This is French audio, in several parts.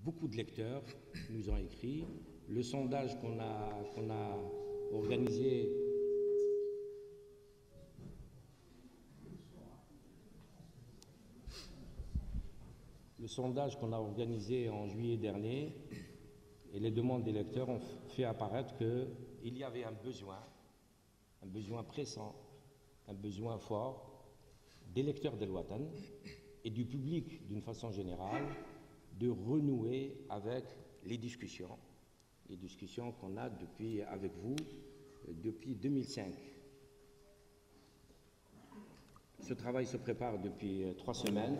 beaucoup de lecteurs nous ont écrit. Le sondage qu'on a organisé en juillet dernier et les demandes des lecteurs ont fait apparaître qu'il y avait un besoin pressant, un besoin fort des lecteurs d'El Watan et du public d'une façon générale de renouer avec les discussions qu'on a avec vous depuis 2005. Ce travail se prépare depuis 3 semaines,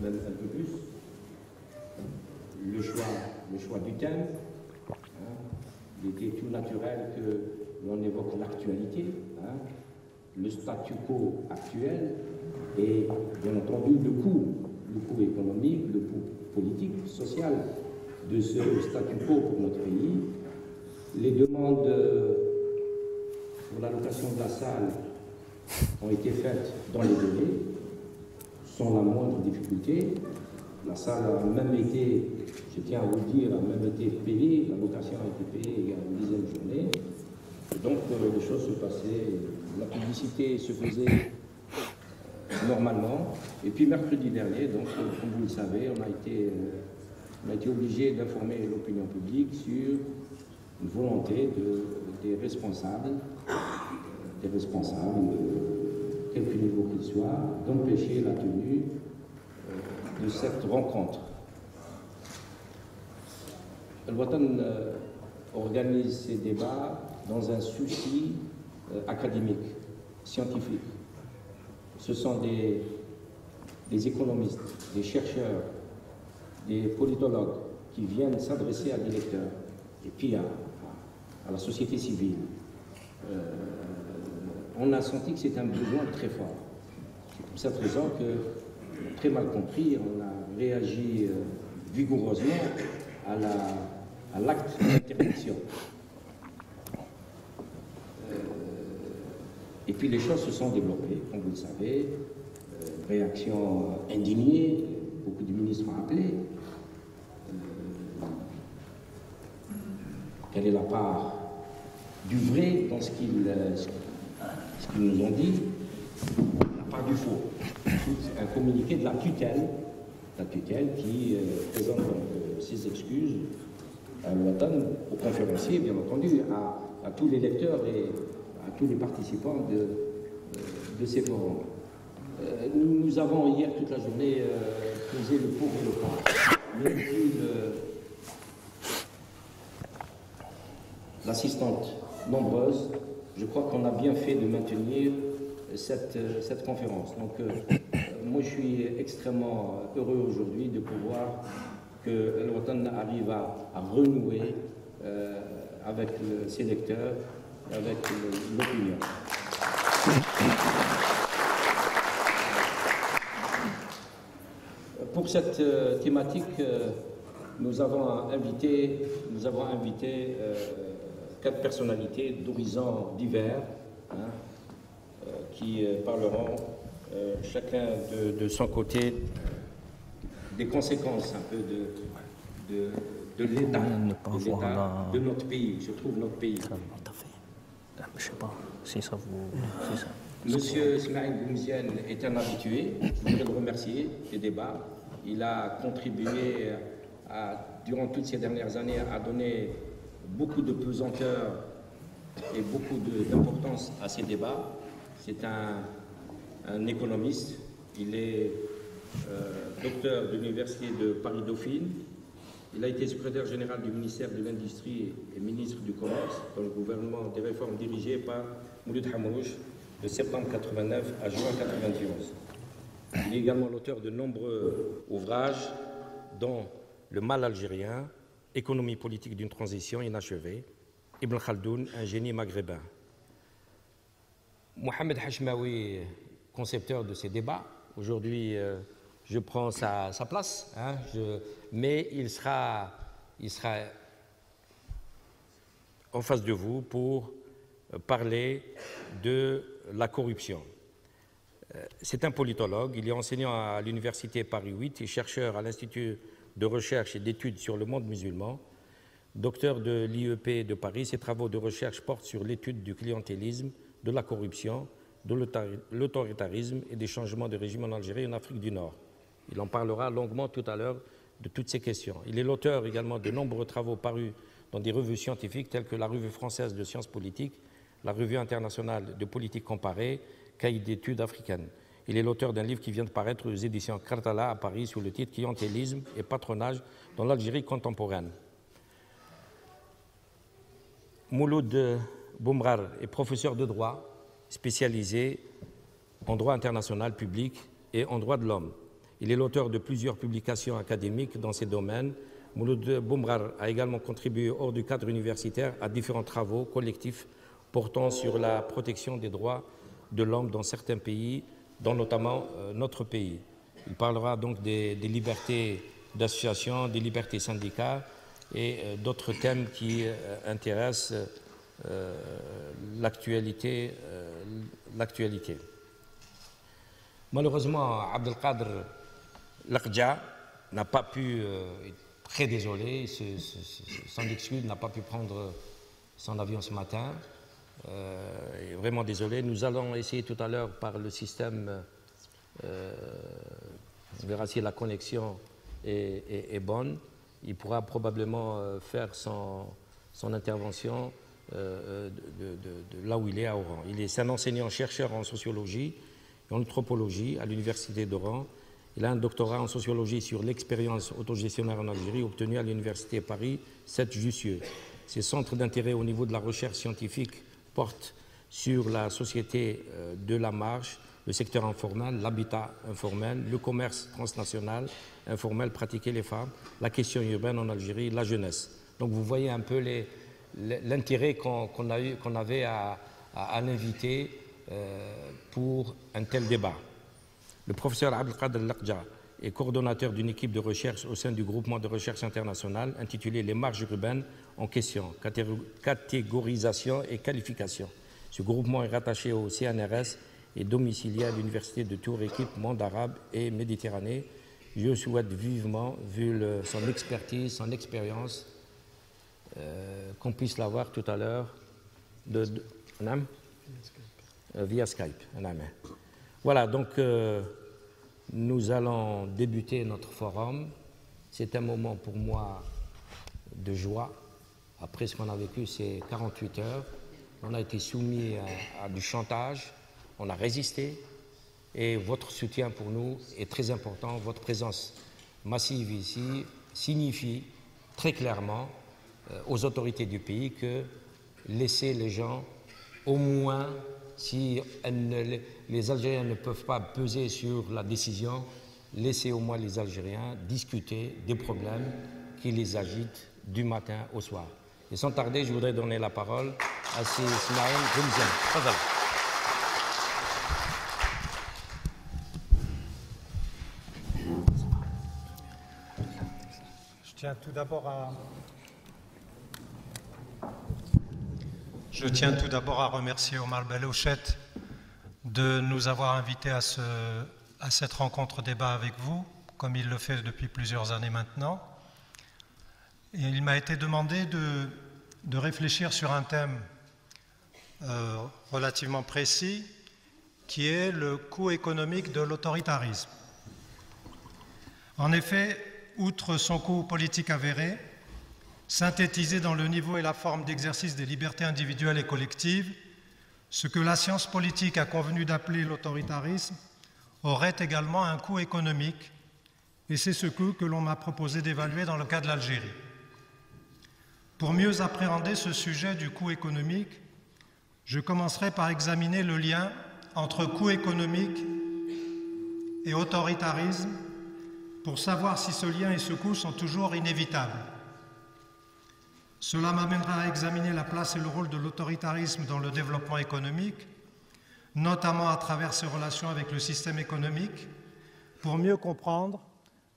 même un peu plus. Le choix du thème, il était tout naturel que l'on évoque l'actualité, le statu quo actuel et bien entendu le coût économique, le coût politique, social de ce statu quo pour notre pays. Les demandes pour l'allocation de la salle ont été faites dans les délais, sans la moindre difficulté. La salle a même été, je tiens à vous le dire, a même été payée, l'allocation a été payée il y a une dizaine de journées. Et donc les choses se passaient, la publicité se faisait normalement. Et puis mercredi dernier, donc, comme vous le savez, on a été obligé d'informer l'opinion publique sur une volonté des responsables, quelque niveau qu'ils soient, d'empêcher la tenue de cette rencontre. El Watan organise ces débats dans un souci académique, scientifique. Ce sont des économistes, des chercheurs, des politologues qui viennent s'adresser à des lecteurs et puis à la société civile. On a senti que c'est un besoin très fort. C'est pour cette raison que, très mal compris, on a réagi vigoureusement à l'acte d'interdiction. Et puis les choses se sont développées, comme vous le savez, réaction indignée, beaucoup de ministres ont appelé. Quelle est la part du vrai dans ce qu'ils nous ont dit, la part du faux. C'est un communiqué de la tutelle qui présente donc ses excuses à El Watan, aux conférenciers, bien entendu, à tous les lecteurs et à tous les participants de ces forums. Nous avons hier toute la journée pesé le pour et le contre. Mais puis l'assistante nombreuse, je crois qu'on a bien fait de maintenir cette conférence. Donc, moi, je suis extrêmement heureux aujourd'hui de pouvoir que El Watan arrive à renouer avec ses lecteurs, avec l'opinion. Pour cette thématique, nous avons invité 4 personnalités d'horizons divers qui parleront chacun de son côté des conséquences un peu de l'état de notre pays. Je trouve notre pays. Je sais pas si ça vous... Monsieur Ismaël Boumziane est un habitué. Je voudrais le remercier des débats. Il a contribué durant toutes ces dernières années à donner beaucoup de pesanteur et beaucoup d'importance à ces débats. C'est un économiste. Il est docteur de l'Université de Paris-Dauphine. Il a été secrétaire général du ministère de l'Industrie et ministre du Commerce dans le gouvernement des réformes dirigées par Mouloud Hamrouche de septembre 89 à juin 91. Il est également l'auteur de nombreux ouvrages, dont Le mal algérien, Économie politique d'une transition inachevée, Ibn Khaldoun, un génie maghrébin. Mohamed Hachmaoui, concepteur de ces débats, aujourd'hui je prends sa place, mais il sera en face de vous pour parler de la corruption. C'est un politologue, il est enseignant à l'Université Paris 8 et chercheur à l'Institut de recherche et d'études sur le monde musulman. Docteur de l'IEP de Paris, ses travaux de recherche portent sur l'étude du clientélisme, de la corruption, de l'autoritarisme et des changements de régime en Algérie et en Afrique du Nord. Il en parlera longuement tout à l'heure de toutes ces questions. Il est l'auteur également de nombreux travaux parus dans des revues scientifiques telles que la Revue française de sciences politiques, la Revue internationale de politique comparée, Cahiers d'études africaines. Il est l'auteur d'un livre qui vient de paraître aux éditions Kartala à Paris sous le titre « Clientélisme et patronage dans l'Algérie contemporaine ». Mouloud Boumrar est professeur de droit spécialisé en droit international public et en droit de l'homme. Il est l'auteur de plusieurs publications académiques dans ces domaines. Mouloud Boumrar a également contribué hors du cadre universitaire à différents travaux collectifs portant sur la protection des droits de l'homme dans certains pays, dont notamment notre pays. Il parlera donc des libertés d'association, des libertés syndicales et d'autres thèmes qui intéressent l'actualité. Malheureusement, Abdelkader Lakhdja n'a pas pu, très désolé, sans excuse, n'a pas pu prendre son avion ce matin. Vraiment désolé. Nous allons essayer tout à l'heure par le système, on verra si la connexion est bonne. Il pourra probablement faire son intervention de là où il est à Oran. C'est un enseignant-chercheur en sociologie et en anthropologie à l'Université d'Oran. Il a un doctorat en sociologie sur l'expérience autogestionnaire en Algérie obtenu à l'Université Paris 7 Jussieu. Ses centres d'intérêt au niveau de la recherche scientifique portent sur la société de la marche, le secteur informel, l'habitat informel, le commerce transnational informel pratiqué les femmes, la question urbaine en Algérie, la jeunesse. Donc vous voyez un peu l'intérêt qu'on avait à l'inviter pour un tel débat. Le professeur Abdelkader Lakhdja est coordonnateur d'une équipe de recherche au sein du groupement de recherche internationale intitulé Les marges urbaines en question, catégorisation et qualification. Ce groupement est rattaché au CNRS et domicilié à l'Université de Tours, équipe monde arabe et Méditerranée. Je souhaite vivement, vu son expertise, son expérience, qu'on puisse l'avoir tout à l'heure via Skype. Voilà, donc nous allons débuter notre forum. C'est un moment pour moi de joie. Après ce qu'on a vécu ces 48 heures, on a été soumis à du chantage, on a résisté et votre soutien pour nous est très important. Votre présence massive ici signifie très clairement aux autorités du pays que laisser les gens, au moins, si les Algériens ne peuvent pas peser sur la décision, laissez au moins les Algériens discuter des problèmes qui les agitent du matin au soir. Et sans tarder, je voudrais donner la parole à Ismaël Remzian. Je tiens tout d'abord à remercier Omar Belhouchet de nous avoir invités à cette rencontre débat avec vous, comme il le fait depuis plusieurs années maintenant. Et il m'a été demandé de réfléchir sur un thème relativement précis, qui est le coût économique de l'autoritarisme. En effet, outre son coût politique avéré, synthétisé dans le niveau et la forme d'exercice des libertés individuelles et collectives, ce que la science politique a convenu d'appeler l'autoritarisme aurait également un coût économique, et c'est ce coût que l'on m'a proposé d'évaluer dans le cas de l'Algérie. Pour mieux appréhender ce sujet du coût économique, je commencerai par examiner le lien entre coût économique et autoritarisme pour savoir si ce lien et ce coût sont toujours inévitables. Cela m'amènera à examiner la place et le rôle de l'autoritarisme dans le développement économique, notamment à travers ses relations avec le système économique, pour mieux comprendre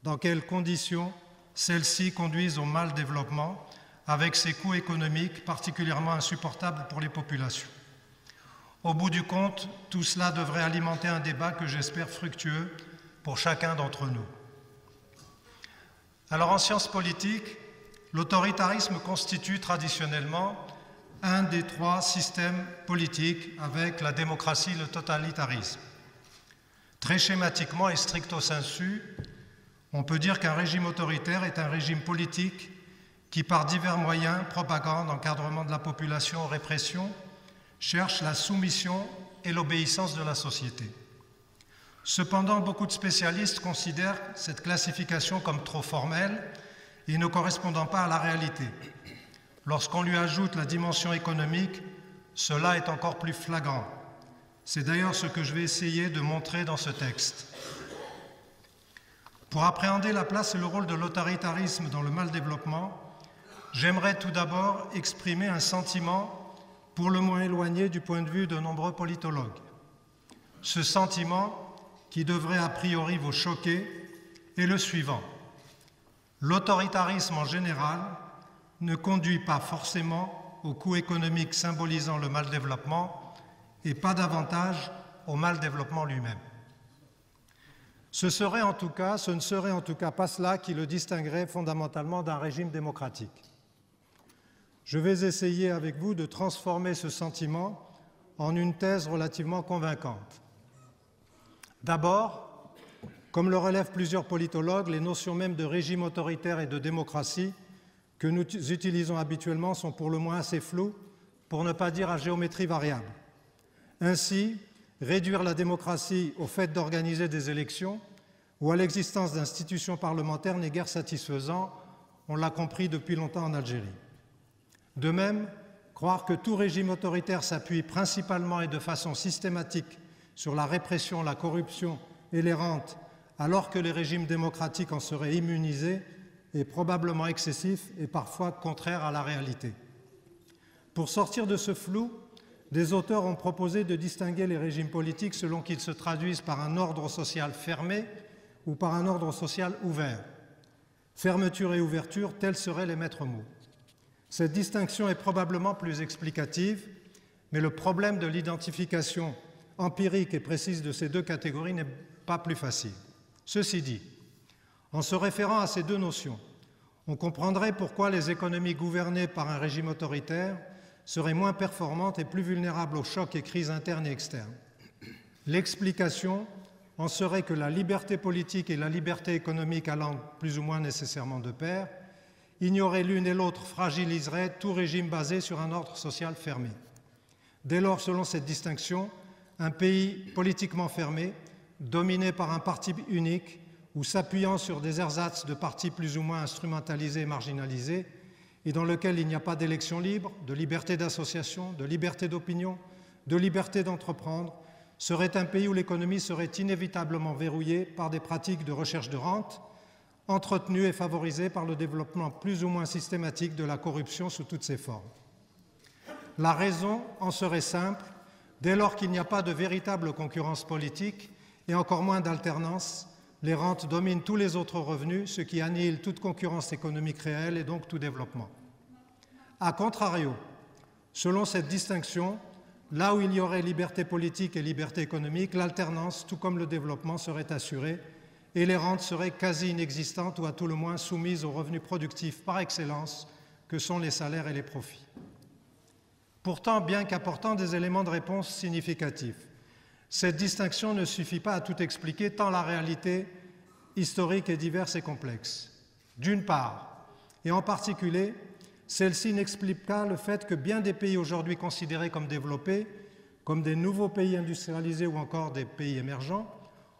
dans quelles conditions celles-ci conduisent au mal-développement, avec ses coûts économiques particulièrement insupportables pour les populations. Au bout du compte, tout cela devrait alimenter un débat que j'espère fructueux pour chacun d'entre nous. Alors en sciences politiques, l'autoritarisme constitue traditionnellement un des trois systèmes politiques avec la démocratie et le totalitarisme. Très schématiquement et stricto sensu, on peut dire qu'un régime autoritaire est un régime politique qui, par divers moyens, propagande, encadrement de la population, répression, cherche la soumission et l'obéissance de la société. Cependant, beaucoup de spécialistes considèrent cette classification comme trop formelle et ne correspondant pas à la réalité. Lorsqu'on lui ajoute la dimension économique, cela est encore plus flagrant. C'est d'ailleurs ce que je vais essayer de montrer dans ce texte. Pour appréhender la place et le rôle de l'autoritarisme dans le mal-développement, j'aimerais tout d'abord exprimer un sentiment pour le moins éloigné du point de vue de nombreux politologues. Ce sentiment, qui devrait a priori vous choquer, est le suivant. L'autoritarisme en général ne conduit pas forcément au coût économique symbolisant le mal-développement et pas davantage au mal-développement lui-même. Ce ne serait en tout cas pas cela qui le distinguerait fondamentalement d'un régime démocratique. Je vais essayer avec vous de transformer ce sentiment en une thèse relativement convaincante. D'abord, comme le relèvent plusieurs politologues, les notions même de régime autoritaire et de démocratie que nous utilisons habituellement sont pour le moins assez floues, pour ne pas dire à géométrie variable. Ainsi, réduire la démocratie au fait d'organiser des élections ou à l'existence d'institutions parlementaires n'est guère satisfaisant, on l'a compris depuis longtemps en Algérie. De même, croire que tout régime autoritaire s'appuie principalement et de façon systématique sur la répression, la corruption et les rentes, alors que les régimes démocratiques en seraient immunisés, est probablement excessif et parfois contraire à la réalité. Pour sortir de ce flou, des auteurs ont proposé de distinguer les régimes politiques selon qu'ils se traduisent par un ordre social fermé ou par un ordre social ouvert. Fermeture et ouverture, tels seraient les maîtres mots. Cette distinction est probablement plus explicative, mais le problème de l'identification empirique et précise de ces deux catégories n'est pas plus facile. Ceci dit, en se référant à ces deux notions, on comprendrait pourquoi les économies gouvernées par un régime autoritaire seraient moins performantes et plus vulnérables aux chocs et crises internes et externes. L'explication en serait que la liberté politique et la liberté économique allant plus ou moins nécessairement de pair, ignorer l'une et l'autre fragiliserait tout régime basé sur un ordre social fermé. Dès lors, selon cette distinction, un pays politiquement fermé, dominé par un parti unique ou s'appuyant sur des ersatz de partis plus ou moins instrumentalisés et marginalisés, et dans lequel il n'y a pas d'élection libre, de liberté d'association, de liberté d'opinion, de liberté d'entreprendre, serait un pays où l'économie serait inévitablement verrouillée par des pratiques de recherche de rente, entretenues et favorisées par le développement plus ou moins systématique de la corruption sous toutes ses formes. La raison en serait simple, dès lors qu'il n'y a pas de véritable concurrence politique et encore moins d'alternance, les rentes dominent tous les autres revenus, ce qui annihile toute concurrence économique réelle et donc tout développement. A contrario, selon cette distinction, là où il y aurait liberté politique et liberté économique, l'alternance, tout comme le développement, serait assurée et les rentes seraient quasi inexistantes ou à tout le moins soumises aux revenus productifs par excellence que sont les salaires et les profits. Pourtant, bien qu'apportant des éléments de réponse significatifs, cette distinction ne suffit pas à tout expliquer tant la réalité historique est diverse et complexe. D'une part, et en particulier, celle-ci n'explique pas le fait que bien des pays aujourd'hui considérés comme développés, comme des nouveaux pays industrialisés ou encore des pays émergents,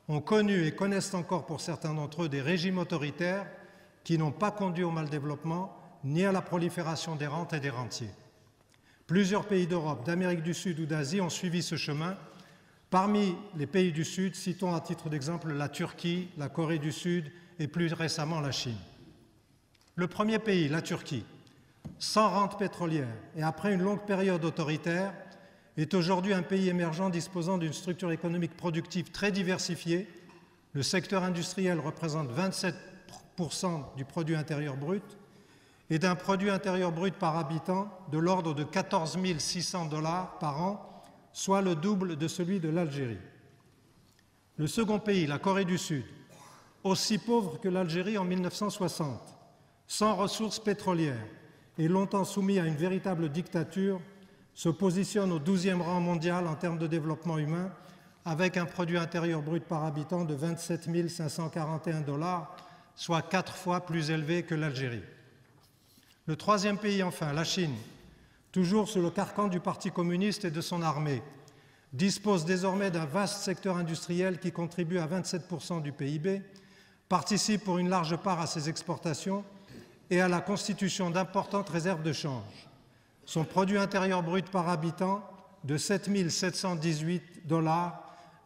ont connu et connaissent encore pour certains d'entre eux des régimes autoritaires qui n'ont pas conduit au mal-développement ni à la prolifération des rentes et des rentiers. Plusieurs pays d'Europe, d'Amérique du Sud ou d'Asie ont suivi ce chemin. Parmi les pays du Sud, citons à titre d'exemple la Turquie, la Corée du Sud et plus récemment la Chine. Le premier pays, la Turquie, sans rente pétrolière et après une longue période autoritaire, est aujourd'hui un pays émergent disposant d'une structure économique productive très diversifiée. Le secteur industriel représente 27% du produit intérieur brut et d'un produit intérieur brut par habitant de l'ordre de 14 600 $ par an, soit le double de celui de l'Algérie. Le second pays, la Corée du Sud, aussi pauvre que l'Algérie en 1960, sans ressources pétrolières et longtemps soumis à une véritable dictature, se positionne au 12e rang mondial en termes de développement humain, avec un produit intérieur brut par habitant de 27 541 $, soit 4 fois plus élevé que l'Algérie. Le troisième pays, enfin, la Chine, toujours sous le carcan du Parti communiste et de son armée, dispose désormais d'un vaste secteur industriel qui contribue à 27% du PIB, participe pour une large part à ses exportations et à la constitution d'importantes réserves de change. Son produit intérieur brut par habitant de 7 718 $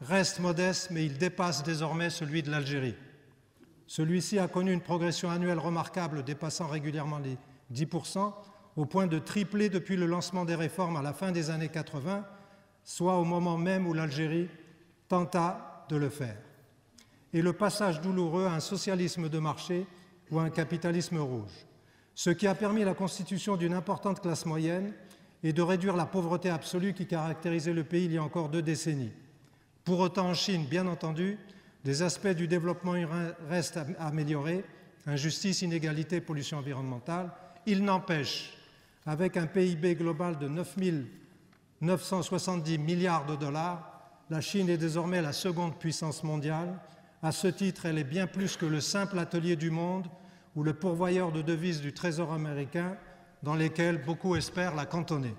reste modeste, mais il dépasse désormais celui de l'Algérie. Celui-ci a connu une progression annuelle remarquable dépassant régulièrement les 10%, au point de tripler depuis le lancement des réformes à la fin des années 80, soit au moment même où l'Algérie tenta de le faire. Et le passage douloureux à un socialisme de marché ou à un capitalisme rouge, ce qui a permis la constitution d'une importante classe moyenne et de réduire la pauvreté absolue qui caractérisait le pays il y a encore 2 décennies. Pour autant, en Chine, bien entendu, des aspects du développement restent à améliorer, injustice, inégalité, pollution environnementale. Il n'empêche, avec un PIB global de 9 970 milliards $, la Chine est désormais la seconde puissance mondiale. À ce titre, elle est bien plus que le simple atelier du monde ou le pourvoyeur de devises du Trésor américain dans lesquels beaucoup espèrent la cantonner.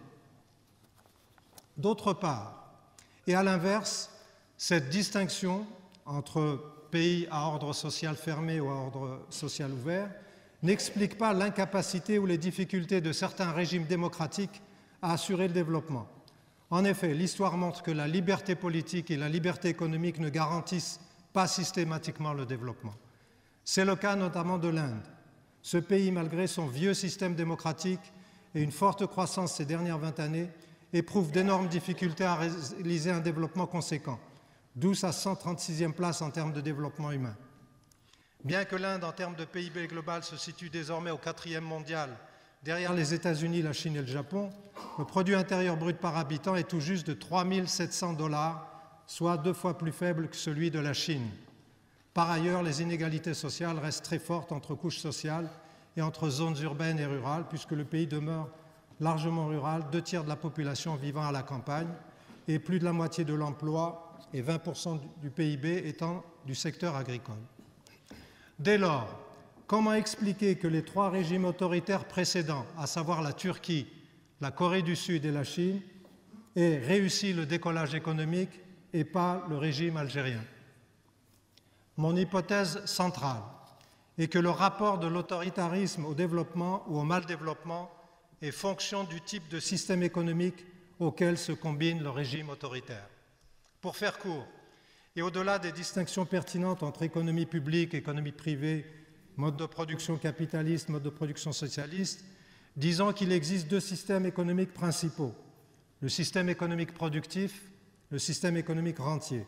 D'autre part, et à l'inverse, cette distinction entre pays à ordre social fermé ou à ordre social ouvert n'explique pas l'incapacité ou les difficultés de certains régimes démocratiques à assurer le développement. En effet, l'histoire montre que la liberté politique et la liberté économique ne garantissent pas systématiquement le développement. C'est le cas notamment de l'Inde. Ce pays, malgré son vieux système démocratique et une forte croissance ces dernières 20 années, éprouve d'énormes difficultés à réaliser un développement conséquent, d'où sa 136e place en termes de développement humain. Bien que l'Inde, en termes de PIB global, se situe désormais au 4e mondial, derrière les États-Unis, la Chine et le Japon, le produit intérieur brut par habitant est tout juste de 3 700 $, soit 2 fois plus faible que celui de la Chine. Par ailleurs, les inégalités sociales restent très fortes entre couches sociales et entre zones urbaines et rurales, puisque le pays demeure largement rural, 2 tiers de la population vivant à la campagne et plus de la moitié de l'emploi et 20% du PIB étant du secteur agricole. Dès lors, comment expliquer que les 3 régimes autoritaires précédents, à savoir la Turquie, la Corée du Sud et la Chine, aient réussi le décollage économique et pas le régime algérien? Mon hypothèse centrale est que le rapport de l'autoritarisme au développement ou au mal-développement est fonction du type de système économique auquel se combine le régime autoritaire. Pour faire court, et au-delà des distinctions pertinentes entre économie publique, économie privée, mode de production capitaliste, mode de production socialiste, disons qu'il existe 2 systèmes économiques principaux, le système économique productif, le système économique rentier.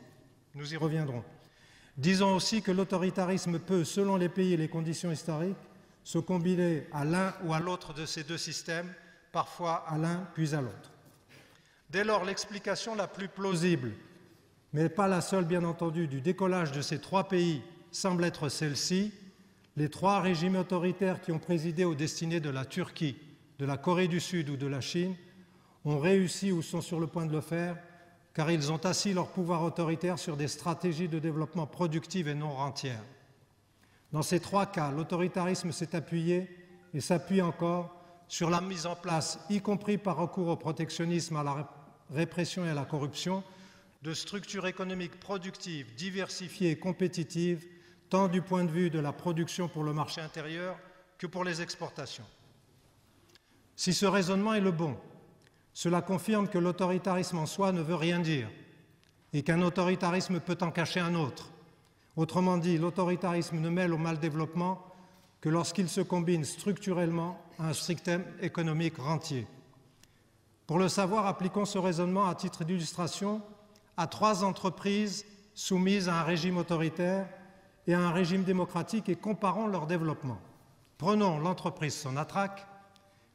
Nous y reviendrons. Disons aussi que l'autoritarisme peut, selon les pays et les conditions historiques, se combiner à l'un ou à l'autre de ces 2 systèmes, parfois à l'un puis à l'autre. Dès lors, l'explication la plus plausible, mais pas la seule bien entendu, du décollage de ces 3 pays semble être celle-ci. Les 3 régimes autoritaires qui ont présidé aux destinées de la Turquie, de la Corée du Sud ou de la Chine ont réussi ou sont sur le point de le faire car ils ont assis leur pouvoir autoritaire sur des stratégies de développement productives et non rentières. Dans ces 3 cas, l'autoritarisme s'est appuyé et s'appuie encore sur la mise en place, y compris par recours au protectionnisme, à la répression et à la corruption, de structures économiques productives, diversifiées et compétitives, tant du point de vue de la production pour le marché intérieur que pour les exportations. Si ce raisonnement est le bon, cela confirme que l'autoritarisme en soi ne veut rien dire et qu'un autoritarisme peut en cacher un autre. Autrement dit, l'autoritarisme ne mêle au mal-développement que lorsqu'il se combine structurellement à un système économique rentier. Pour le savoir, appliquons ce raisonnement à titre d'illustration à 3 entreprises soumises à un régime autoritaire et à un régime démocratique et comparons leur développement. Prenons l'entreprise Sonatrach,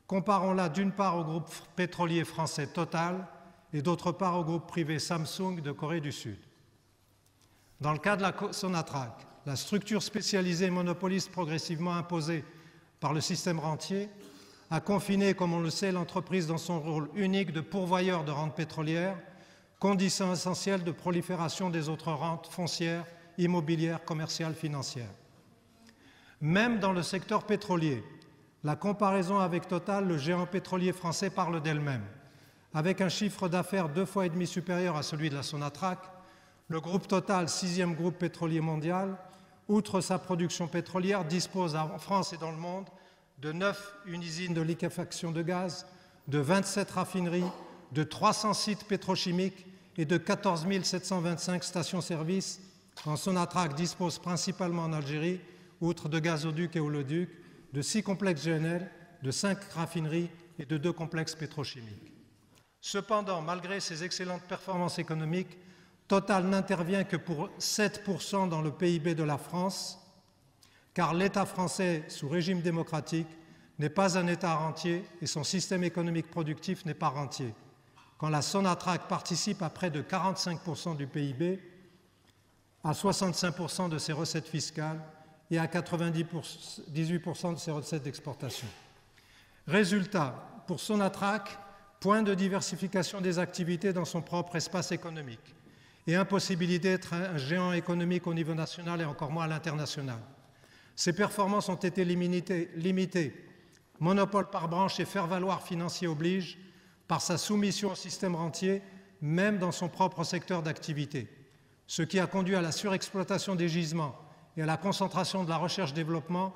comparons-la d'une part au groupe pétrolier français Total et d'autre part au groupe privé Samsung de Corée du Sud. Dans le cas de la Sonatrach, la structure spécialisée et monopoliste progressivement imposée par le système rentier a confiné, comme on le sait, l'entreprise dans son rôle unique de pourvoyeur de rentes pétrolières, condition essentielle de prolifération des autres rentes foncières, immobilières, commerciales, financières. Même dans le secteur pétrolier, la comparaison avec Total, le géant pétrolier français, parle d'elle-même. Avec un chiffre d'affaires 2,5 fois supérieur à celui de la Sonatrach, le groupe Total, 6e groupe pétrolier mondial, outre sa production pétrolière, dispose en France et dans le monde de 9 usines de liquéfaction de gaz, de 27 raffineries, de 300 sites pétrochimiques et de 14 725 stations-service, quand Sonatrach dispose principalement en Algérie, outre de gazoducs et oléoducs, de 6 complexes GNL, de 5 raffineries et de 2 complexes pétrochimiques. Cependant, malgré ces excellentes performances économiques, Total n'intervient que pour 7% dans le PIB de la France, car l'État français, sous régime démocratique, n'est pas un État rentier et son système économique productif n'est pas rentier. Quand la Sonatrach participe à près de 45% du PIB, à 65% de ses recettes fiscales et à 98% de ses recettes d'exportation. Résultat, pour Sonatrach, point de diversification des activités dans son propre espace économique et impossibilité d'être un géant économique au niveau national et encore moins à l'international. Ses performances ont été limitées, monopole par branche et faire-valoir financier oblige, par sa soumission au système rentier, même dans son propre secteur d'activité, ce qui a conduit à la surexploitation des gisements et à la concentration de la recherche-développement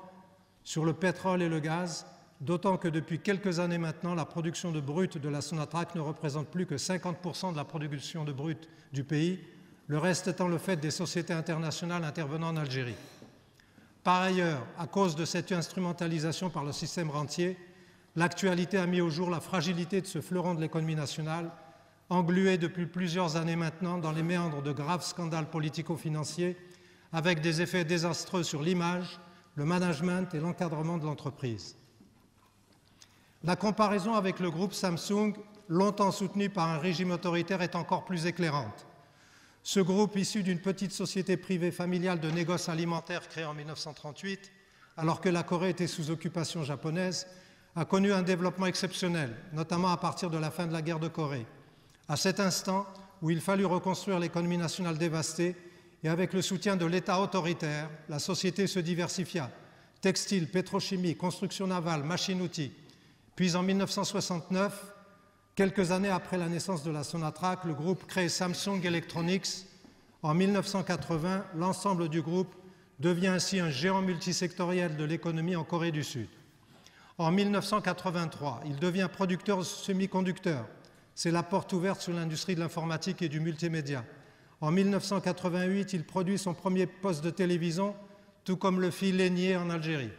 sur le pétrole et le gaz, d'autant que depuis quelques années maintenant, la production de brut de la Sonatrach ne représente plus que 50% de la production de brut du pays, le reste étant le fait des sociétés internationales intervenant en Algérie. Par ailleurs, à cause de cette instrumentalisation par le système rentier, l'actualité a mis au jour la fragilité de ce fleuron de l'économie nationale, englué depuis plusieurs années maintenant dans les méandres de graves scandales politico-financiers, avec des effets désastreux sur l'image, le management et l'encadrement de l'entreprise. La comparaison avec le groupe Samsung, longtemps soutenu par un régime autoritaire, est encore plus éclairante. Ce groupe, issu d'une petite société privée familiale de négoces alimentaires créée en 1938, alors que la Corée était sous occupation japonaise, a connu un développement exceptionnel, notamment à partir de la fin de la guerre de Corée. À cet instant où il fallut reconstruire l'économie nationale dévastée, et avec le soutien de l'État autoritaire, la société se diversifia. Textile, pétrochimie, construction navale, machines-outils. Puis en 1969, quelques années après la naissance de la Sonatrach, le groupe crée Samsung Electronics. En 1980, l'ensemble du groupe devient ainsi un géant multisectoriel de l'économie en Corée du Sud. En 1983, il devient producteur de semi-conducteurs. C'est la porte ouverte sur l'industrie de l'informatique et du multimédia. En 1988, il produit son premier poste de télévision, tout comme le fit Lénier en Algérie.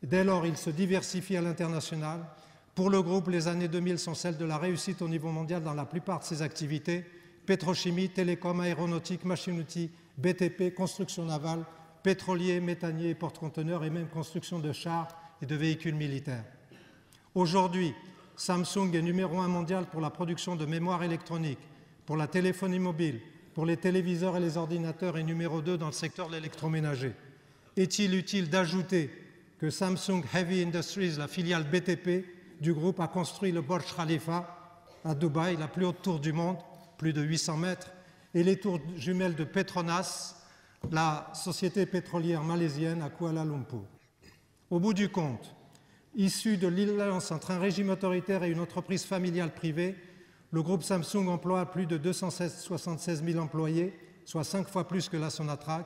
Dès lors, il se diversifie à l'international. Pour le groupe, les années 2000 sont celles de la réussite au niveau mondial dans la plupart de ses activités, pétrochimie, télécom, aéronautique, machines-outils, BTP, construction navale, pétrolier, méthanier, porte-conteneurs et même construction de chars et de véhicules militaires. Aujourd'hui, Samsung est numéro 1 mondial pour la production de mémoire électronique, pour la téléphonie mobile, pour les téléviseurs et les ordinateurs et numéro 2 dans le secteur de l'électroménager. Est-il utile d'ajouter que Samsung Heavy Industries, la filiale BTP du groupe, a construit le Burj Khalifa à Dubaï, la plus haute tour du monde, plus de 800 mètres, et les tours jumelles de Petronas, la société pétrolière malaisienne à Kuala Lumpur. Au bout du compte, issu de l'alliance entre un régime autoritaire et une entreprise familiale privée, le groupe Samsung emploie plus de 276 000 employés, soit 5 fois plus que la Sonatrach,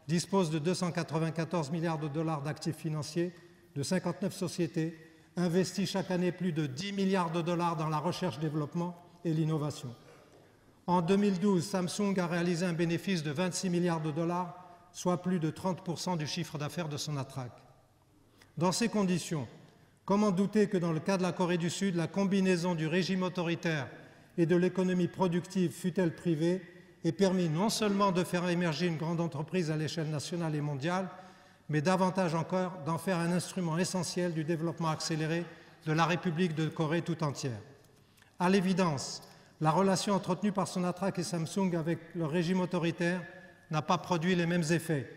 dispose de 294 milliards de dollars d'actifs financiers, de 59 sociétés, investit chaque année plus de 10 milliards de dollars dans la recherche-développement et l'innovation. En 2012, Samsung a réalisé un bénéfice de 26 milliards de dollars, soit plus de 30% du chiffre d'affaires de Sonatrach. Dans ces conditions, comment douter que dans le cas de la Corée du Sud, la combinaison du régime autoritaire et de l'économie productive, fût-elle privée, ait permis non seulement de faire émerger une grande entreprise à l'échelle nationale et mondiale, mais davantage encore d'en faire un instrument essentiel du développement accéléré de la République de Corée tout entière. À l'évidence, la relation entretenue par Sonatrach et Samsung avec leur régime autoritaire n'a pas produit les mêmes effets.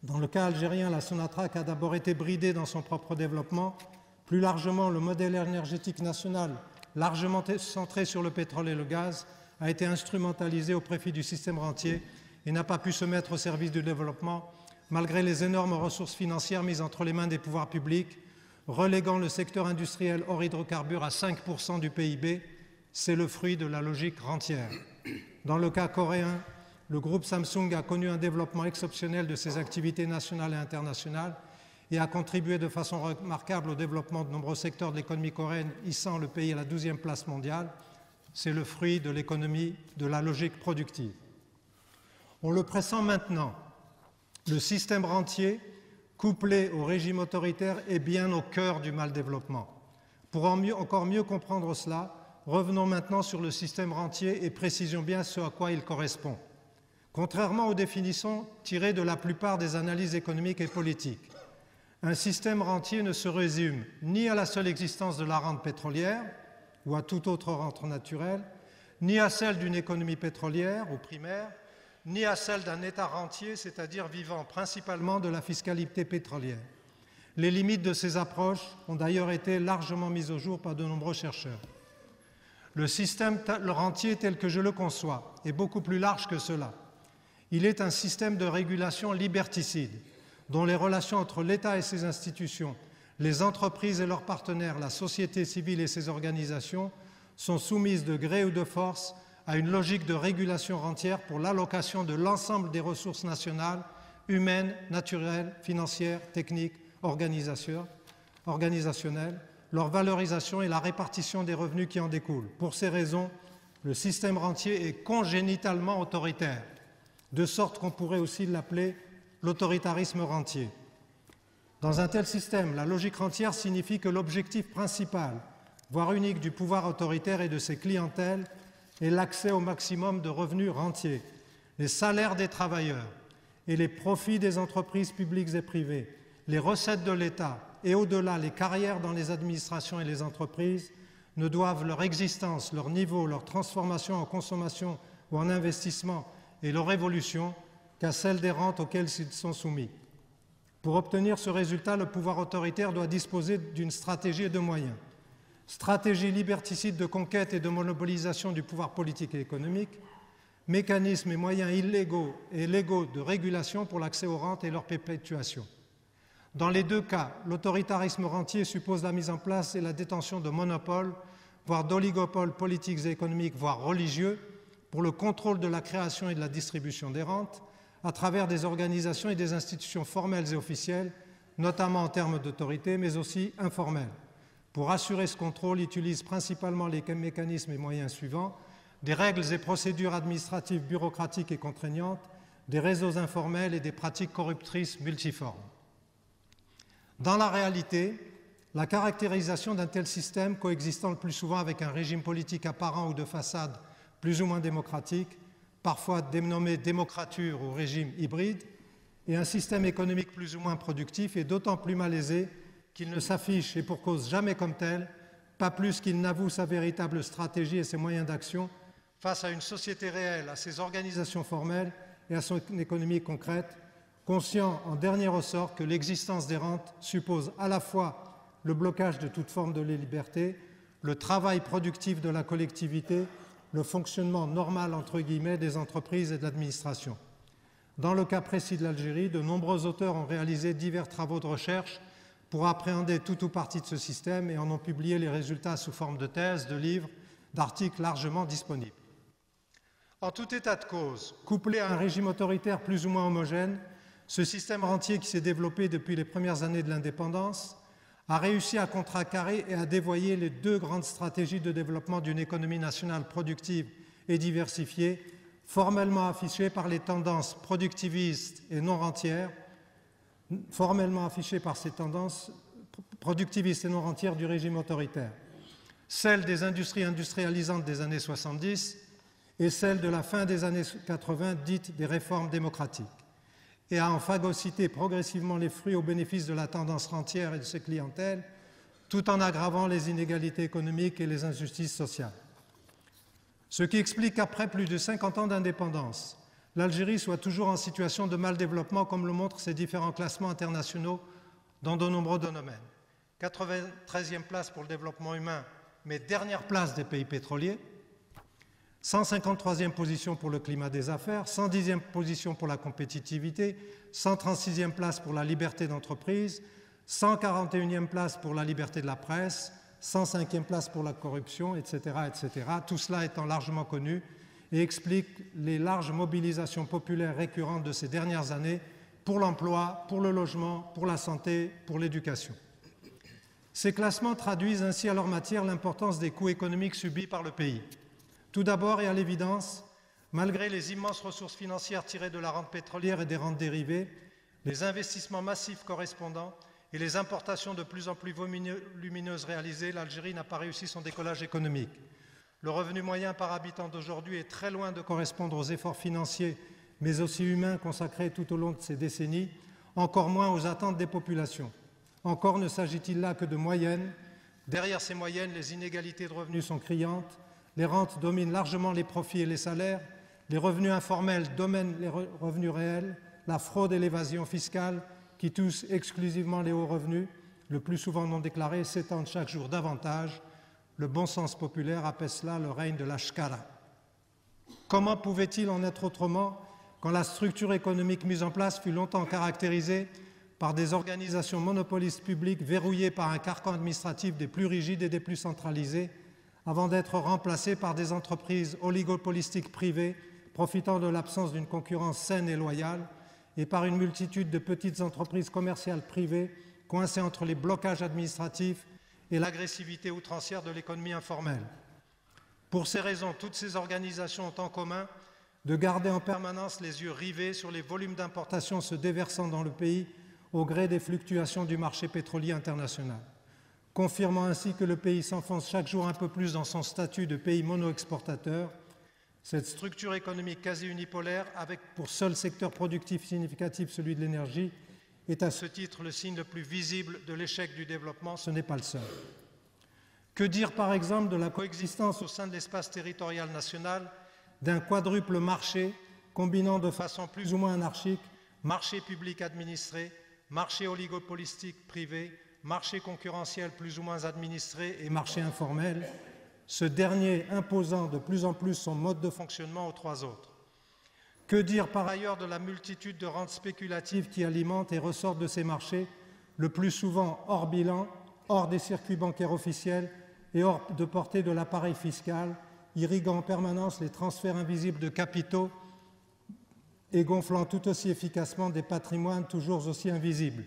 Dans le cas algérien, la Sonatrach a d'abord été bridée dans son propre développement. Plus largement, le modèle énergétique national, largement centré sur le pétrole et le gaz, a été instrumentalisé au profit du système rentier et n'a pas pu se mettre au service du développement, malgré les énormes ressources financières mises entre les mains des pouvoirs publics, reléguant le secteur industriel hors hydrocarbures à 5% du PIB. C'est le fruit de la logique rentière. Dans le cas coréen, le groupe Samsung a connu un développement exceptionnel de ses activités nationales et internationales et a contribué de façon remarquable au développement de nombreux secteurs de l'économie coréenne, hissant le pays à la 12e place mondiale. C'est le fruit de l'économie, de la logique productive. On le pressent maintenant. Le système rentier, couplé au régime autoritaire, est bien au cœur du mal-développement. Pour encore mieux comprendre cela, revenons maintenant sur le système rentier et précisions bien ce à quoi il correspond. Contrairement aux définitions tirées de la plupart des analyses économiques et politiques, un système rentier ne se résume ni à la seule existence de la rente pétrolière ou à toute autre rente naturelle, ni à celle d'une économie pétrolière ou primaire, ni à celle d'un État rentier, c'est-à-dire vivant principalement de la fiscalité pétrolière. Les limites de ces approches ont d'ailleurs été largement mises au jour par de nombreux chercheurs. Le système rentier tel que je le conçois est beaucoup plus large que cela. Il est un système de régulation liberticide, dont les relations entre l'État et ses institutions, les entreprises et leurs partenaires, la société civile et ses organisations sont soumises de gré ou de force à une logique de régulation rentière pour l'allocation de l'ensemble des ressources nationales, humaines, naturelles, financières, techniques, organisationnelles, leur valorisation et la répartition des revenus qui en découlent. Pour ces raisons, le système rentier est congénitalement autoritaire, de sorte qu'on pourrait aussi l'appeler l'autoritarisme rentier. Dans un tel système, la logique rentière signifie que l'objectif principal, voire unique du pouvoir autoritaire et de ses clientèles est l'accès au maximum de revenus rentiers, les salaires des travailleurs et les profits des entreprises publiques et privées, les recettes de l'État et au-delà les carrières dans les administrations et les entreprises ne doivent leur existence, leur niveau, leur transformation en consommation ou en investissement et leur évolution qu'à celle des rentes auxquelles ils sont soumis. Pour obtenir ce résultat, le pouvoir autoritaire doit disposer d'une stratégie et de moyens. Stratégie liberticide de conquête et de monopolisation du pouvoir politique et économique, mécanismes et moyens illégaux et légaux de régulation pour l'accès aux rentes et leur perpétuation. Dans les deux cas, l'autoritarisme rentier suppose la mise en place et la détention de monopoles, voire d'oligopoles politiques et économiques, voire religieux, pour le contrôle de la création et de la distribution des rentes, à travers des organisations et des institutions formelles et officielles, notamment en termes d'autorité, mais aussi informelles. Pour assurer ce contrôle, il utilise principalement les mécanismes et moyens suivants: des règles et procédures administratives bureaucratiques et contraignantes, des réseaux informels et des pratiques corruptrices multiformes. Dans la réalité, la caractérisation d'un tel système, coexistant le plus souvent avec un régime politique apparent ou de façade plus ou moins démocratique, parfois dénommé démocrature ou régime hybride, et un système économique plus ou moins productif est d'autant plus malaisé qu'il ne s'affiche, et pour cause jamais comme tel, pas plus qu'il n'avoue sa véritable stratégie et ses moyens d'action face à une société réelle, à ses organisations formelles et à son économie concrète, conscient en dernier ressort que l'existence des rentes suppose à la fois le blocage de toute forme de liberté, le travail productif de la collectivité, le fonctionnement normal entre guillemets des entreprises et de l'administration. Dans le cas précis de l'Algérie, de nombreux auteurs ont réalisé divers travaux de recherche pour appréhender tout ou partie de ce système et en ont publié les résultats sous forme de thèses, de livres, d'articles largement disponibles. En tout état de cause, couplé à un régime autoritaire plus ou moins homogène, ce système rentier qui s'est développé depuis les premières années de l'indépendance a réussi à contrecarrer et à dévoyer les deux grandes stratégies de développement d'une économie nationale productive et diversifiée, formellement affichées par les tendances productivistes et non rentières, du régime autoritaire, celle des industries industrialisantes des années 70 et celle de la fin des années 80, dites des réformes démocratiques, et a en phagocyté progressivement les fruits au bénéfice de la tendance rentière et de ses clientèles, tout en aggravant les inégalités économiques et les injustices sociales. Ce qui explique qu'après plus de 50 ans d'indépendance, l'Algérie soit toujours en situation de mal développement, comme le montrent ses différents classements internationaux dans de nombreux domaines. 93e place pour le développement humain, mais dernière place des pays pétroliers. 153e position pour le climat des affaires, 110e position pour la compétitivité, 136e place pour la liberté d'entreprise, 141e place pour la liberté de la presse, 105e place pour la corruption, etc., etc. Tout cela étant largement connu et explique les larges mobilisations populaires récurrentes de ces dernières années pour l'emploi, pour le logement, pour la santé, pour l'éducation. Ces classements traduisent ainsi à leur matière l'importance des coûts économiques subis par le pays. Tout d'abord et à l'évidence, malgré les immenses ressources financières tirées de la rente pétrolière et des rentes dérivées, les investissements massifs correspondants et les importations de plus en plus volumineuses réalisées, l'Algérie n'a pas réussi son décollage économique. Le revenu moyen par habitant d'aujourd'hui est très loin de correspondre aux efforts financiers, mais aussi humains consacrés tout au long de ces décennies, encore moins aux attentes des populations. Encore ne s'agit-il là que de moyennes. Derrière ces moyennes, les inégalités de revenus sont criantes, les rentes dominent largement les profits et les salaires, les revenus informels dominent les revenus réels, la fraude et l'évasion fiscale, qui touchent exclusivement les hauts revenus, le plus souvent non déclarés, s'étendent chaque jour davantage. Le bon sens populaire appelle cela le règne de la shkara. Comment pouvait-il en être autrement quand la structure économique mise en place fut longtemps caractérisée par des organisations monopolistes publiques verrouillées par un carcan administratif des plus rigides et des plus centralisés, avant d'être remplacées par des entreprises oligopolistiques privées profitant de l'absence d'une concurrence saine et loyale, et par une multitude de petites entreprises commerciales privées coincées entre les blocages administratifs et l'agressivité outrancière de l'économie informelle. Pour ces raisons, toutes ces organisations ont en commun de garder en permanence les yeux rivés sur les volumes d'importation se déversant dans le pays au gré des fluctuations du marché pétrolier international, confirmant ainsi que le pays s'enfonce chaque jour un peu plus dans son statut de pays mono-exportateur. Cette structure économique quasi unipolaire, avec pour seul secteur productif significatif celui de l'énergie, est à ce titre le signe le plus visible de l'échec du développement. Ce n'est pas le seul. Que dire par exemple de la coexistence au sein de l'espace territorial national d'un quadruple marché combinant de façon plus ou moins anarchique marché public administré, marché oligopolistique privé, marché concurrentiel plus ou moins administré et marché informel, ce dernier imposant de plus en plus son mode de fonctionnement aux trois autres. Que dire par ailleurs de la multitude de rentes spéculatives qui alimentent et ressortent de ces marchés, le plus souvent hors bilan, hors des circuits bancaires officiels et hors de portée de l'appareil fiscal, irriguant en permanence les transferts invisibles de capitaux et gonflant tout aussi efficacement des patrimoines toujours aussi invisibles.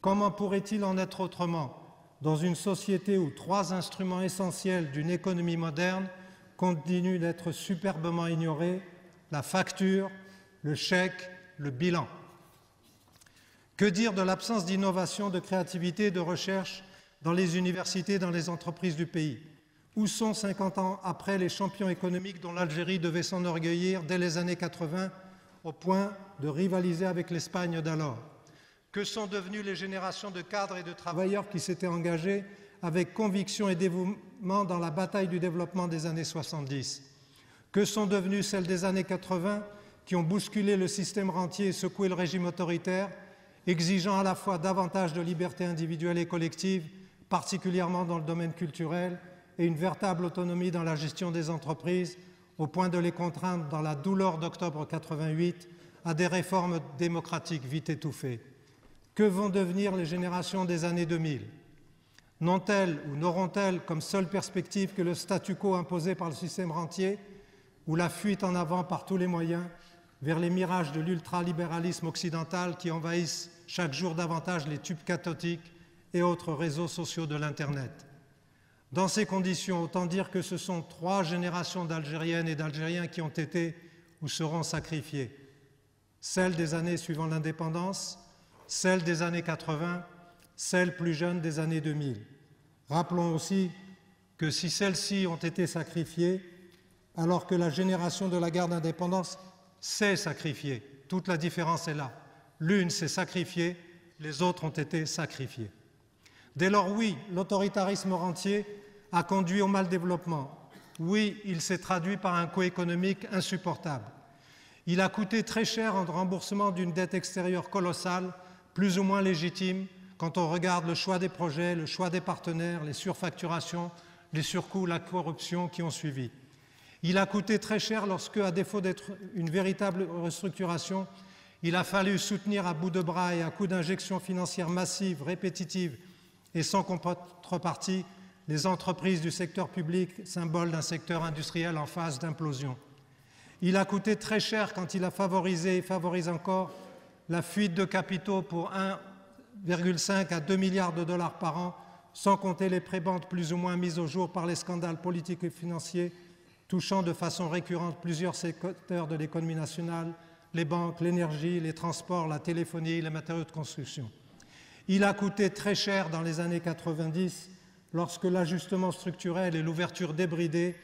Comment pourrait-il en être autrement dans une société où trois instruments essentiels d'une économie moderne continuent d'être superbement ignorés, la facture, le chèque, le bilan? Que dire de l'absence d'innovation, de créativité et de recherche dans les universités, dans les entreprises du pays? Où sont, 50 ans après, les champions économiques dont l'Algérie devait s'enorgueillir dès les années 80 au point de rivaliser avec l'Espagne d'alors? Que sont devenues les générations de cadres et de travailleurs qui s'étaient engagés avec conviction et dévouement dans la bataille du développement des années 70? Que sont devenues celles des années 80 qui ont bousculé le système rentier et secoué le régime autoritaire, exigeant à la fois davantage de liberté individuelle et collective, particulièrement dans le domaine culturel, et une véritable autonomie dans la gestion des entreprises, au point de les contraindre, dans la douleur d'octobre 88, à des réformes démocratiques vite étouffées? Que vont devenir les générations des années 2000? N'ont-elles ou n'auront-elles comme seule perspective que le statu quo imposé par le système rentier ou la fuite en avant par tous les moyens vers les mirages de l'ultralibéralisme occidental qui envahissent chaque jour davantage les tubes cathodiques et autres réseaux sociaux de l'Internet? Dans ces conditions, autant dire que ce sont 3 générations d'Algériennes et d'Algériens qui ont été ou seront sacrifiés. Celles des années suivant l'indépendance, celles des années 80, celles plus jeunes des années 2000. Rappelons aussi que si celles-ci ont été sacrifiées, alors que la génération de la guerre d'indépendance s'est sacrifiée, toute la différence est là. L'une s'est sacrifiée, les autres ont été sacrifiées. Dès lors, oui, l'autoritarisme rentier a conduit au mal développement. oui, il s'est traduit par un coût économique insupportable. Il a coûté très cher en remboursement d'une dette extérieure colossale, plus ou moins légitime, quand on regarde le choix des projets, le choix des partenaires, les surfacturations, les surcoûts, la corruption qui ont suivi. Il a coûté très cher lorsque, à défaut d'être une véritable restructuration, il a fallu soutenir à bout de bras et à coups d'injections financières massives, répétitives et sans contrepartie les entreprises du secteur public, symbole d'un secteur industriel en phase d'implosion. Il a coûté très cher quand il a favorisé et favorise encore la fuite de capitaux pour 1,5 à 2 milliards de dollars par an, sans compter les prébendes plus ou moins mises au jour par les scandales politiques et financiers touchant de façon récurrente plusieurs secteurs de l'économie nationale, les banques, l'énergie, les transports, la téléphonie, les matériaux de construction. Il a coûté très cher dans les années 90 lorsque l'ajustement structurel et l'ouverture débridée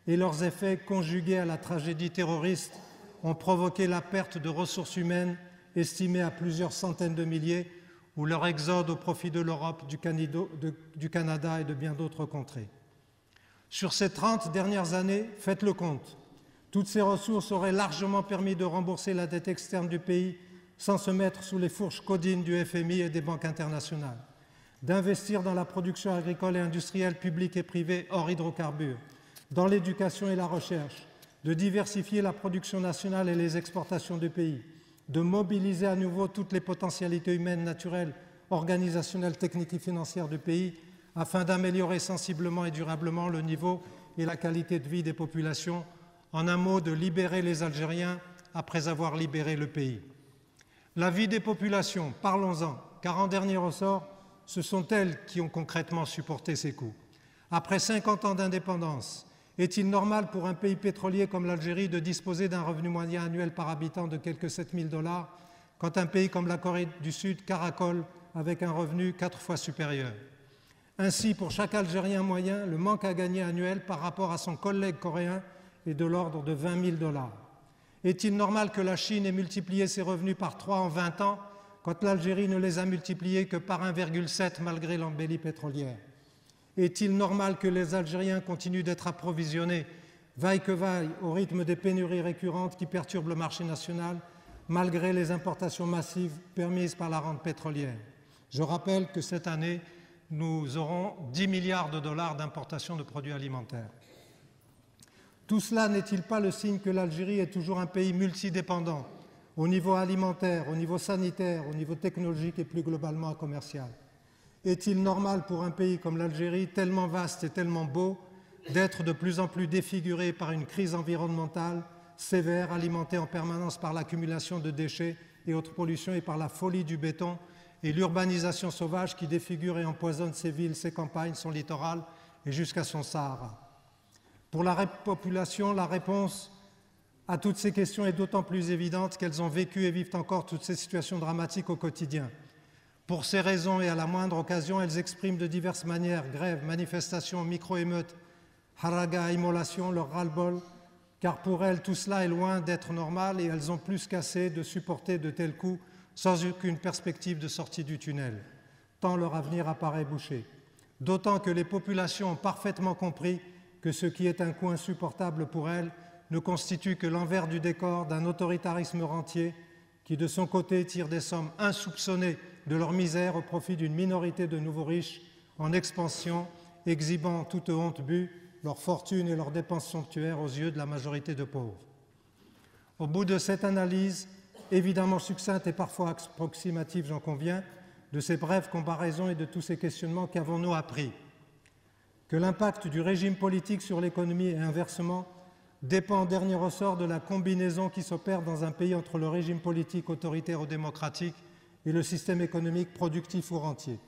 et leurs effets conjugués à la tragédie terroriste ont provoqué la perte de ressources humaines estimées à plusieurs centaines de milliers ou leur exode au profit de l'Europe, du Canada et de bien d'autres contrées. Sur ces 30 dernières années, faites le compte. Toutes ces ressources auraient largement permis de rembourser la dette externe du pays sans se mettre sous les fourches codines du FMI et des banques internationales, d'investir dans la production agricole et industrielle publique et privée hors hydrocarbures, dans l'éducation et la recherche, de diversifier la production nationale et les exportations du pays, de mobiliser à nouveau toutes les potentialités humaines, naturelles, organisationnelles, techniques et financières du pays afin d'améliorer sensiblement et durablement le niveau et la qualité de vie des populations, en un mot, de libérer les Algériens après avoir libéré le pays. La vie des populations, parlons-en, car en dernier ressort, ce sont elles qui ont concrètement supporté ces coûts. Après 50 ans d'indépendance, est-il normal pour un pays pétrolier comme l'Algérie de disposer d'un revenu moyen annuel par habitant de quelques 7 000 $, quand un pays comme la Corée du Sud caracole avec un revenu 4 fois supérieur? Ainsi, pour chaque Algérien moyen, le manque à gagner annuel par rapport à son collègue coréen est de l'ordre de 20 000 $. Est-il normal que la Chine ait multiplié ses revenus par 3 en 20 ans, quand l'Algérie ne les a multipliés que par 1,7 malgré l'embellie pétrolière? Est-il normal que les Algériens continuent d'être approvisionnés, vaille que vaille, au rythme des pénuries récurrentes qui perturbent le marché national, malgré les importations massives permises par la rente pétrolière? Je rappelle que cette année, nous aurons 10 milliards de dollars d'importation de produits alimentaires. Tout cela n'est-il pas le signe que l'Algérie est toujours un pays multidépendant, au niveau alimentaire, au niveau sanitaire, au niveau technologique et plus globalement commercial? Est-il normal pour un pays comme l'Algérie, tellement vaste et tellement beau, d'être de plus en plus défiguré par une crise environnementale sévère, alimentée en permanence par l'accumulation de déchets et autres pollutions et par la folie du béton et l'urbanisation sauvage qui défigure et empoisonne ses villes, ses campagnes, son littoral et jusqu'à son Sahara? Pour la population, la réponse à toutes ces questions est d'autant plus évidente qu'elles ont vécu et vivent encore toutes ces situations dramatiques au quotidien. Pour ces raisons et à la moindre occasion, elles expriment de diverses manières, grèves, manifestations, micro-émeutes, haraga, immolations, leur ras-le-bol, car pour elles, tout cela est loin d'être normal et elles ont plus qu'assez de supporter de tels coups sans aucune perspective de sortie du tunnel, tant leur avenir apparaît bouché. D'autant que les populations ont parfaitement compris que ce qui est un coût insupportable pour elles ne constitue que l'envers du décor d'un autoritarisme rentier qui, de son côté, tire des sommes insoupçonnées de leur misère au profit d'une minorité de nouveaux riches en expansion, exhibant toute honte bue leur fortune et leurs dépenses somptuaires aux yeux de la majorité de pauvres. Au bout de cette analyse, évidemment succincte et parfois approximative, j'en conviens, de ces brèves comparaisons et de tous ces questionnements, qu'avons-nous appris? Que l'impact du régime politique sur l'économie et inversement dépend en dernier ressort de la combinaison qui s'opère dans un pays entre le régime politique autoritaire ou démocratique et le système économique productif ou rentier.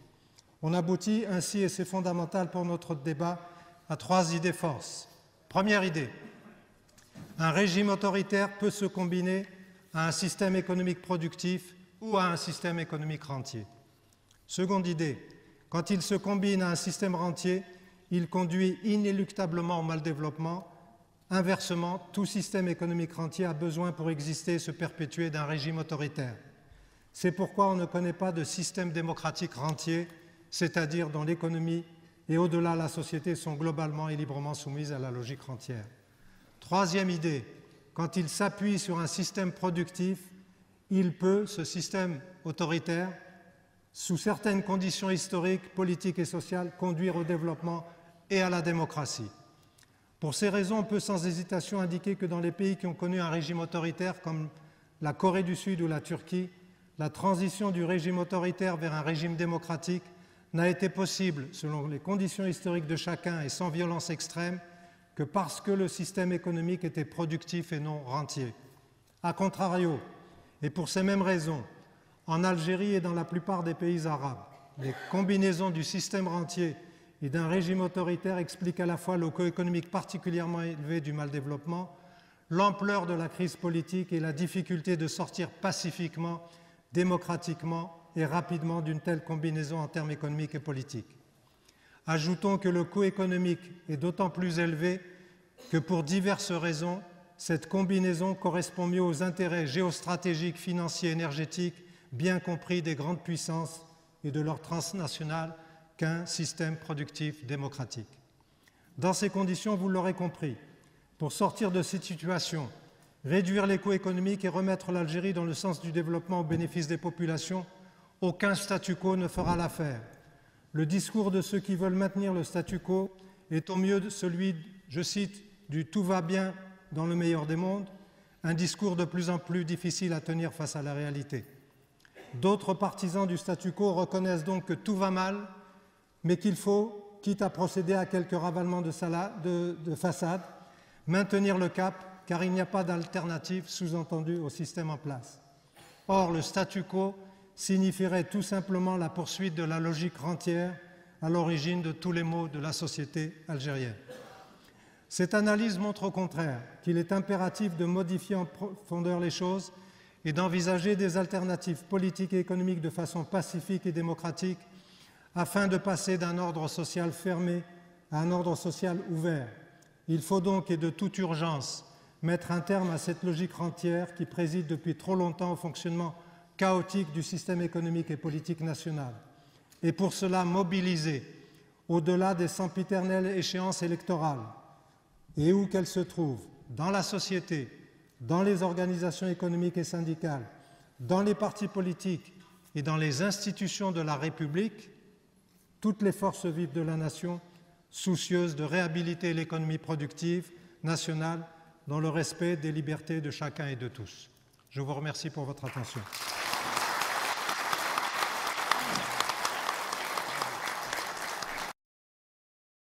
On aboutit ainsi, et c'est fondamental pour notre débat, à 3 idées forces. Première idée, un régime autoritaire peut se combiner à un système économique productif ou à un système économique rentier. Seconde idée, quand il se combine à un système rentier, il conduit inéluctablement au mal-développement. Inversement, tout système économique rentier a besoin pour exister et se perpétuer d'un régime autoritaire. C'est pourquoi on ne connaît pas de système démocratique rentier, c'est-à-dire dont l'économie et au-delà, la société sont globalement et librement soumises à la logique rentière. Troisième idée, quand il s'appuie sur un système productif, il peut, ce système autoritaire, sous certaines conditions historiques, politiques et sociales, conduire au développement et à la démocratie. Pour ces raisons, on peut sans hésitation indiquer que dans les pays qui ont connu un régime autoritaire comme la Corée du Sud ou la Turquie, la transition du régime autoritaire vers un régime démocratique n'a été possible, selon les conditions historiques de chacun et sans violence extrême, que parce que le système économique était productif et non rentier. A contrario, et pour ces mêmes raisons, en Algérie et dans la plupart des pays arabes, les combinaisons du système rentier et d'un régime autoritaire expliquent à la fois le coût économique particulièrement élevé du mal-développement, l'ampleur de la crise politique et la difficulté de sortir pacifiquement, démocratiquement et rapidement d'une telle combinaison en termes économiques et politiques. Ajoutons que le coût économique est d'autant plus élevé que pour diverses raisons, cette combinaison correspond mieux aux intérêts géostratégiques, financiers, énergétiques, bien compris des grandes puissances et de leurs transnationales qu'un système productif démocratique. Dans ces conditions, vous l'aurez compris, pour sortir de cette situation, réduire les coûts économiques et remettre l'Algérie dans le sens du développement au bénéfice des populations, aucun statu quo ne fera l'affaire. Le discours de ceux qui veulent maintenir le statu quo est au mieux celui, je cite, du « tout va bien dans le meilleur des mondes », un discours de plus en plus difficile à tenir face à la réalité. D'autres partisans du statu quo reconnaissent donc que tout va mal, mais qu'il faut, quitte à procéder à quelques ravalements de façade, maintenir le cap, car il n'y a pas d'alternative sous-entendue au système en place. Or, le statu quo signifierait tout simplement la poursuite de la logique rentière à l'origine de tous les maux de la société algérienne. Cette analyse montre au contraire qu'il est impératif de modifier en profondeur les choses et d'envisager des alternatives politiques et économiques de façon pacifique et démocratique afin de passer d'un ordre social fermé à un ordre social ouvert. Il faut donc, et de toute urgence, mettre un terme à cette logique rentière qui préside depuis trop longtemps au fonctionnement chaotique du système économique et politique national. Et pour cela, mobiliser, au-delà des sempiternelles échéances électorales, et où qu'elles se trouvent, dans la société, dans les organisations économiques et syndicales, dans les partis politiques et dans les institutions de la République, toutes les forces vives de la nation, soucieuses de réhabiliter l'économie productive nationale dans le respect des libertés de chacun et de tous. Je vous remercie pour votre attention.